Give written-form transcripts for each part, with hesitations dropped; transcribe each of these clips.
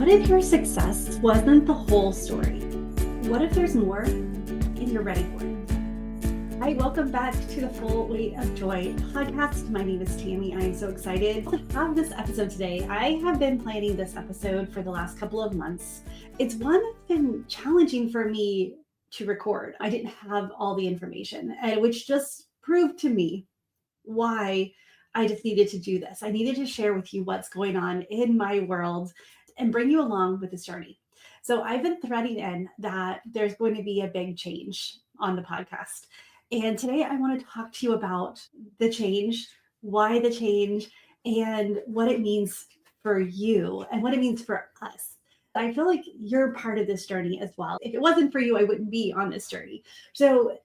What if your success wasn't the whole story? What if there's more and you're ready for it? Hi, welcome back to the Full Weight of Joy podcast. My name is Tami. I am so excited to have this episode today. I have been planning this episode for the last couple of months. It's one that's been challenging for me to record. I didn't have all the information, which just proved to me why I just needed to do this. I needed to share with you what's going on in my world and bring you along with this journey. So I've been threading in that there's going to be a big change on the podcast. And today I want to talk to you about the change, why the change, and what it means for you and what it means for us. I feel like you're part of this journey as well. If it wasn't for you, I wouldn't be on this journey. So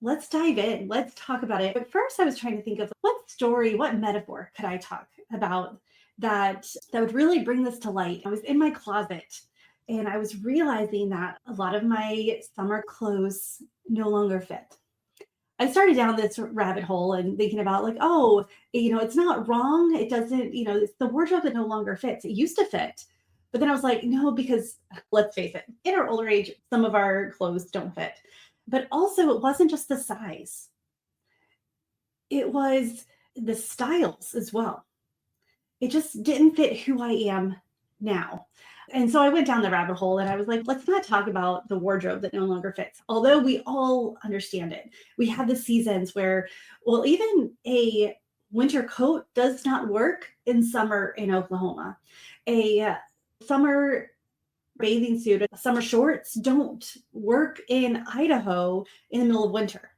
let's dive in. Let's talk about it. But first, I was trying to think of what story, what metaphor could I talk about that would really bring this to light. I was in my closet and I was realizing that a lot of my summer clothes no longer fit. I started down this rabbit hole and thinking about it's not wrong. It doesn't, it's the wardrobe that no longer fits. It used to fit. But then I was like, no, because let's face it, in our older age, some of our clothes don't fit. But also, it wasn't just the size. It was the styles as well. It just didn't fit who I am now. And so I went down the rabbit hole and I was like, let's not talk about the wardrobe that no longer fits. Although we all understand it. We have the seasons where, even a winter coat does not work in summer in Oklahoma. A summer bathing suit, summer shorts don't work in Idaho in the middle of winter,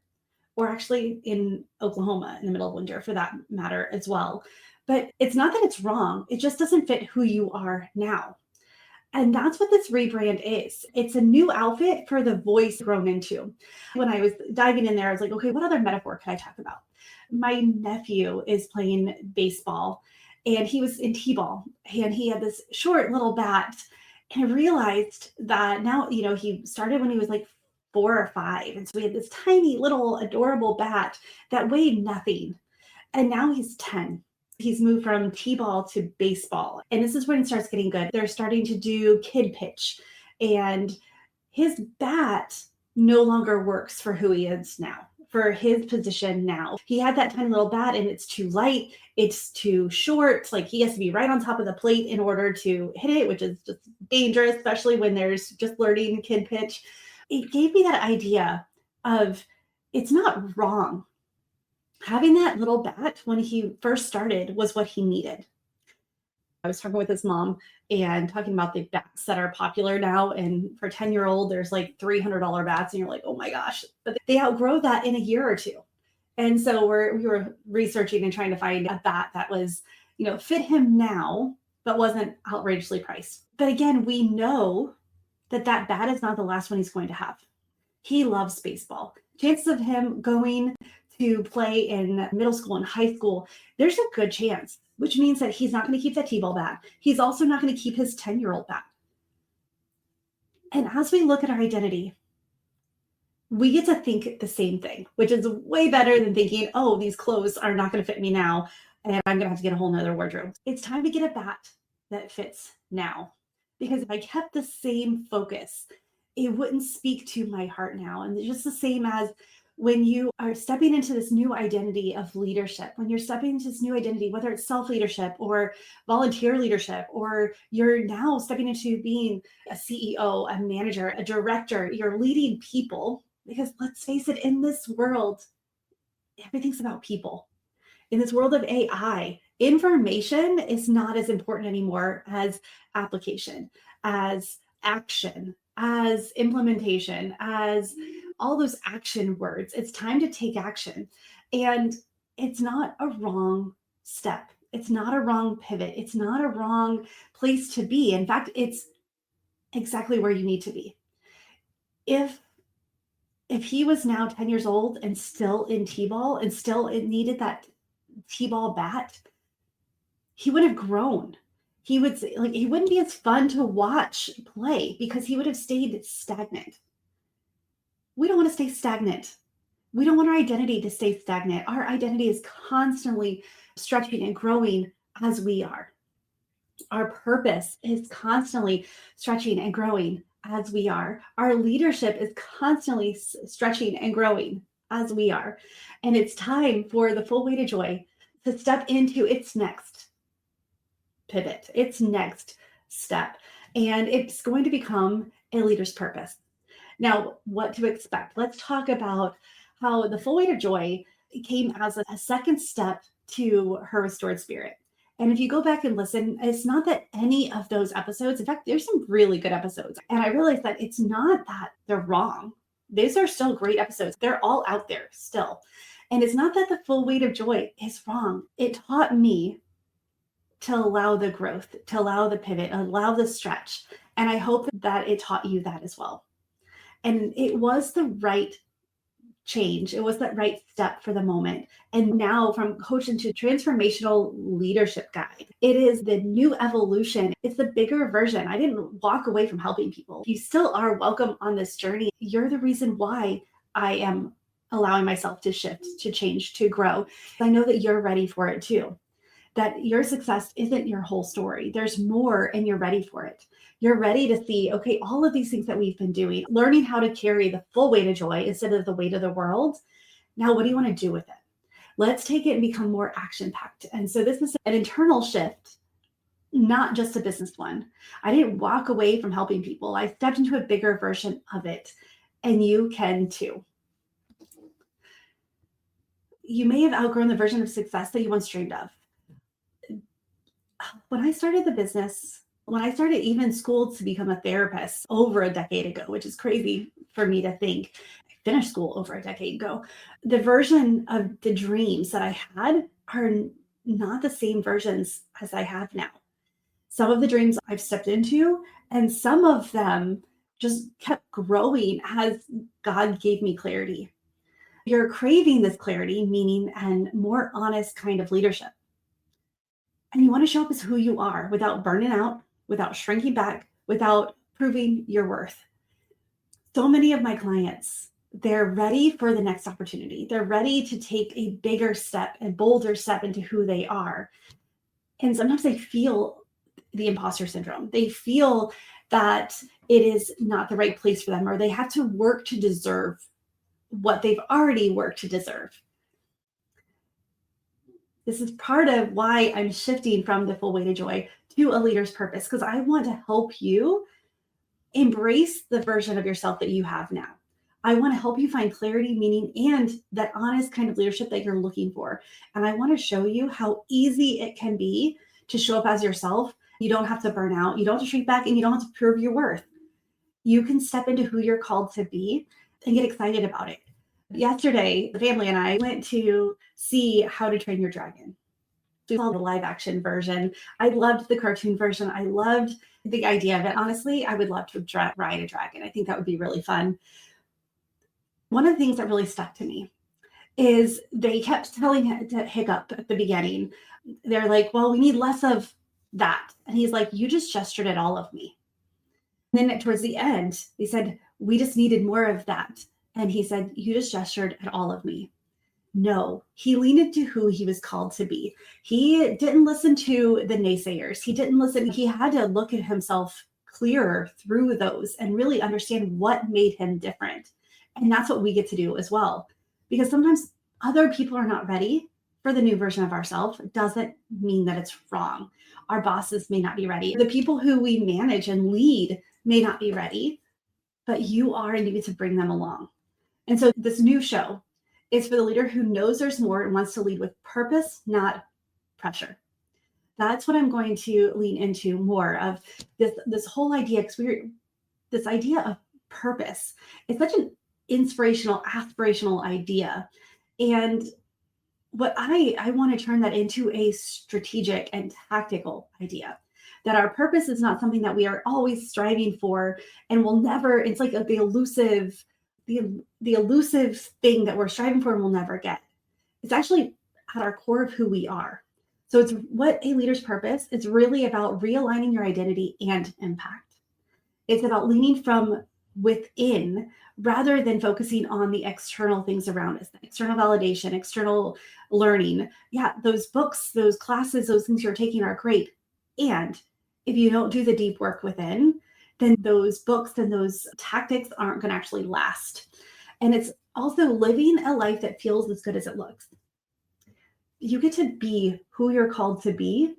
or actually in Oklahoma in the middle of winter for that matter as well. But it's not that it's wrong. It just doesn't fit who you are now. And that's what this rebrand is. It's a new outfit for the voice grown into. When I was diving in there, I was like, okay, what other metaphor can I talk about? My nephew is playing baseball and he was in t-ball and he had this short little bat. And I realized that now, he started when he was like 4 or 5. And so we had this tiny little adorable bat that weighed nothing. And now he's 10. He's moved from t-ball to baseball. And this is when it starts getting good. They're starting to do kid pitch. And his bat no longer works for who he is now, for his position now. He had that tiny little bat and it's too light. It's too short. Like he has to be right on top of the plate in order to hit it, which is just dangerous, especially when there's just learning kid pitch. It gave me that idea of it's not wrong. Having that little bat when he first started was what he needed. I was talking with his mom and talking about the bats that are popular now. And for 10-year-old, there's like $300 bats. And you're like, oh my gosh, but they outgrow that in a year or two. And so we were researching and trying to find a bat that was, fit him now, but wasn't outrageously priced. But again, we know that bat is not the last one he's going to have. He loves baseball. Chances of him going to play in middle school and high school, there's a good chance, which means that he's not going to keep that t-ball bat. He's also not going to keep his 10-year-old bat. And as we look at our identity, we get to think the same thing, which is way better than thinking, oh, these clothes are not going to fit me now, and I'm going to have to get a whole nother wardrobe. It's time to get a bat that fits now. Because if I kept the same focus, it wouldn't speak to my heart now. And it's just the same as when you are stepping into this new identity of leadership, when you're stepping into this new identity, whether it's self-leadership or volunteer leadership, or you're now stepping into being a CEO, a manager, a director, you're leading people, because let's face it, in this world, everything's about people. In this world of AI, information is not as important anymore as application, as action, as implementation, as all those action words. It's time to take action. And it's not a wrong step. It's not a wrong pivot. It's not a wrong place to be. In fact, it's exactly where you need to be. If he was now 10 years old and still in t-ball and still it needed that t-ball bat, he would have grown. He wouldn't be as fun to watch play because he would have stayed stagnant. We don't want to stay stagnant. We don't want our identity to stay stagnant. Our identity is constantly stretching and growing as we are. Our purpose is constantly stretching and growing as we are. Our leadership is constantly stretching and growing as we are. And it's time for the full weight of joy to step into its next pivot, its next step. And it's going to become a leader's purpose. Now, what to expect? Let's talk about how the full weight of joy came as a second step to her restored spirit. And if you go back and listen, it's not that any of those episodes, in fact, there's some really good episodes. And I realized that it's not that they're wrong. These are still great episodes. They're all out there still. And it's not that the full weight of joy is wrong. It taught me to allow the growth, to allow the pivot, allow the stretch. And I hope that it taught you that as well. And it was the right change. It was that right step for the moment. And now from coach into transformational leadership guide, it is the new evolution. It's the bigger version. I didn't walk away from helping people. You still are welcome on this journey. You're the reason why I am allowing myself to shift, to change, to grow. I know that you're ready for it too. That your success isn't your whole story. There's more and you're ready for it. You're ready to see, okay, all of these things that we've been doing, learning how to carry the full weight of joy instead of the weight of the world. Now, what do you want to do with it? Let's take it and become more action-packed. And so this is an internal shift, not just a business one. I didn't walk away from helping people. I stepped into a bigger version of it, and you can too. You may have outgrown the version of success that you once dreamed of. When I started the business, when I started even school to become a therapist over a decade ago, which is crazy for me to think, I finished school over a decade ago, the version of the dreams that I had are not the same versions as I have now. Some of the dreams I've stepped into, and some of them just kept growing as God gave me clarity. You're craving this clarity, meaning, and more honest kind of leadership. And you want to show up as who you are without burning out, without shrinking back, without proving your worth. So many of my clients, they're ready for the next opportunity. They're ready to take a bigger step, a bolder step into who they are. And sometimes they feel the imposter syndrome. They feel that it is not the right place for them, or they have to work to deserve what they've already worked to deserve. This is part of why I'm shifting from the full weight of joy to a leader's purpose, because I want to help you embrace the version of yourself that you have now. I want to help you find clarity, meaning, and that honest kind of leadership that you're looking for. And I want to show you how easy it can be to show up as yourself. You don't have to burn out. You don't have to shrink back, and you don't have to prove your worth. You can step into who you're called to be and get excited about it. Yesterday, the family and I went to see How to Train Your Dragon. We saw the live action version. I loved the cartoon version. I loved the idea of it. Honestly, I would love to ride a dragon. I think that would be really fun. One of the things that really stuck to me is they kept telling Hiccup at the beginning, they're like, well, we need less of that. And he's like, you just gestured at all of me. And then towards the end, they said, we just needed more of that. And he said, you just gestured at all of me. No, he leaned into who he was called to be. He didn't listen to the naysayers. He didn't listen. He had to look at himself clearer through those and really understand what made him different. And that's what we get to do as well. Because sometimes other people are not ready for the new version of ourselves. It doesn't mean that it's wrong. Our bosses may not be ready. The people who we manage and lead may not be ready, but you are, and you get to bring them along. And so this new show is for the leader who knows there's more and wants to lead with purpose, not pressure. That's what I'm going to lean into more of, this whole idea, because this idea of purpose. It's such an inspirational, aspirational idea. And what I want to turn that into a strategic and tactical idea. That our purpose is not something that we are always striving for and will never, it's like the elusive thing that we're striving for and we'll never get. It's actually at our core of who we are. So it's what a leader's purpose. It's really about realigning your identity and impact. It's about leaning from within rather than focusing on the external things around us, the external validation, external learning. Yeah, those books, those classes, those things you're taking are great. And If you don't do the deep work within, then those books and those tactics aren't going to actually last. And it's also living a life that feels as good as it looks. You get to be who you're called to be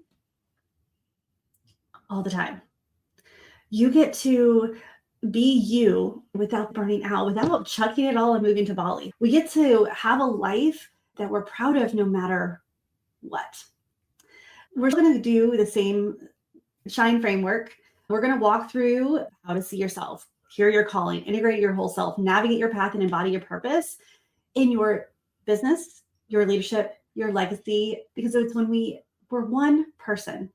all the time. You get to be you without burning out, without chucking it all and moving to Bali. We get to have a life that we're proud of no matter what. We're going to do the same Shine framework. We're going to walk through how to see yourself, hear your calling, integrate your whole self, navigate your path, and embody your purpose in your business, your leadership, your legacy, because it's when we're one person.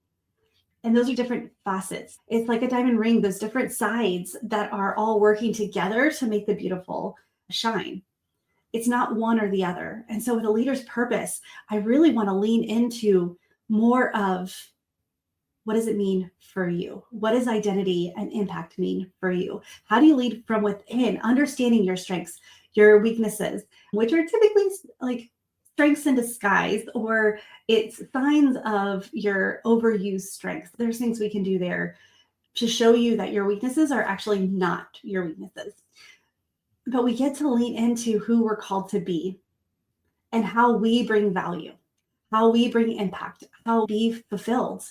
And those are different facets. It's like a diamond ring, those different sides that are all working together to make the beautiful shine. It's not one or the other. And so with a leader's purpose, I really want to lean into more of what does it mean for you? What does identity and impact mean for you? How do you lead from within, understanding your strengths, your weaknesses, which are typically like strengths in disguise, or it's signs of your overused strengths. There's things we can do there to show you that your weaknesses are actually not your weaknesses. But we get to lean into who we're called to be and how we bring value, how we bring impact, how we be fulfilled,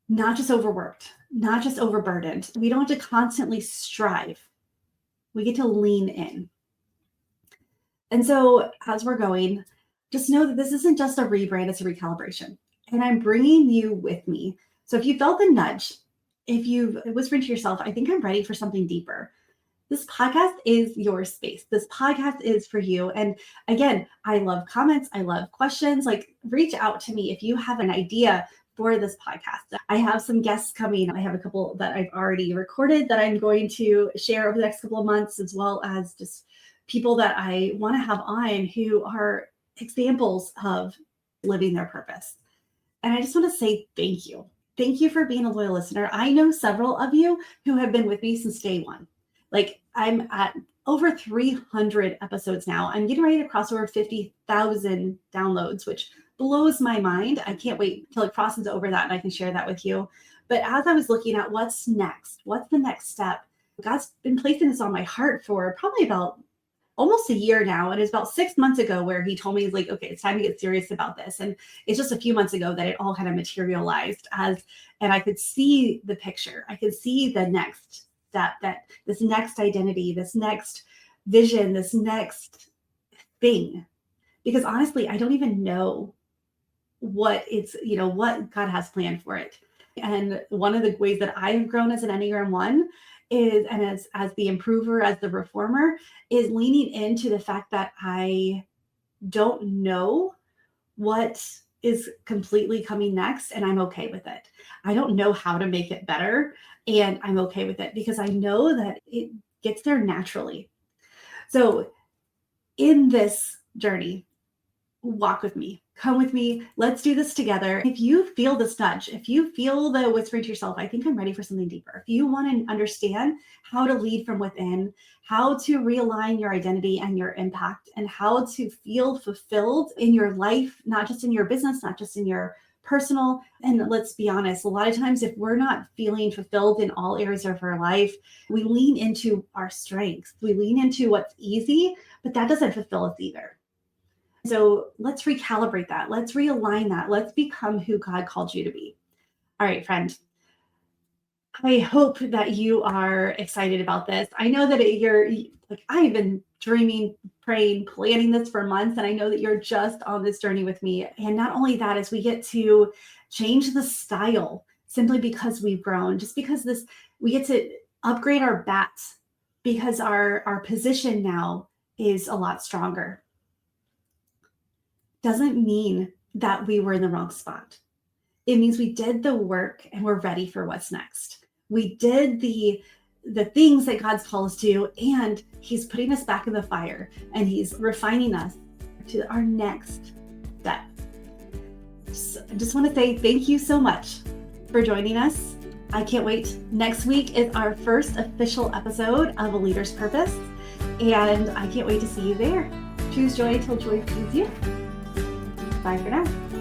not just overworked, not just overburdened. We don't have to constantly strive. We get to lean in. And so as we're going, just know that this isn't just a rebrand, it's a recalibration. And I'm bringing you with me. So if you felt the nudge, if you've whispered to yourself, I think I'm ready for something deeper, this podcast is your space. This podcast is for you. And again, I love comments. I love questions. Like, reach out to me if you have an idea for this podcast. I have some guests coming. I have a couple that I've already recorded that I'm going to share over the next couple of months, as well as just people that I want to have on who are examples of living their purpose. And I just want to say thank you. Thank you for being a loyal listener. I know several of you who have been with me since day one. Like, I'm at over 300 episodes now. I'm getting ready to cross over 50,000 downloads, which blows my mind. I can't wait till it crosses over that and I can share that with you. But as I was looking at what's next, what's the next step, God's been placing this on my heart for probably about almost a year now. And it's about 6 months ago where he told me, he's like, okay, it's time to get serious about this. And it's just a few months ago that it all kind of materialized and I could see the picture. I could see the next step, that this next identity, this next vision, this next thing. Because honestly, I don't even know what what God has planned for it. And one of the ways that I've grown as an Enneagram 1 is, and as the improver, as the reformer, is leaning into the fact that I don't know what is completely coming next, and I'm okay with it. I don't know how to make it better, and I'm okay with it because I know that it gets there naturally. So in this journey, walk with me, come with me. Let's do this together. If you feel this nudge, if you feel the whispering to yourself, I think I'm ready for something deeper. If you want to understand how to lead from within, how to realign your identity and your impact, and how to feel fulfilled in your life, not just in your business, not just in your personal. And let's be honest, a lot of times if we're not feeling fulfilled in all areas of our life, we lean into our strengths. We lean into what's easy, but that doesn't fulfill us either. So let's recalibrate that. Let's realign that. Let's become who God called you to be. All right, friend. I hope that you are excited about this. I know that you're like, I've been dreaming, praying, planning this for months. And I know that you're just on this journey with me. And not only that, is we get to change the style simply because we've grown, just because we get to upgrade our bats because our position now is a lot stronger. Doesn't mean that we were in the wrong spot. It means we did the work and we're ready for what's next. We did the things that God's called us to, and he's putting us back in the fire and he's refining us to our next step. I just want to say thank you so much for joining us. I can't wait. Next week is our first official episode of A Leader's Purpose, and I can't wait to see you there. Choose joy till joy feeds you. Bye for now.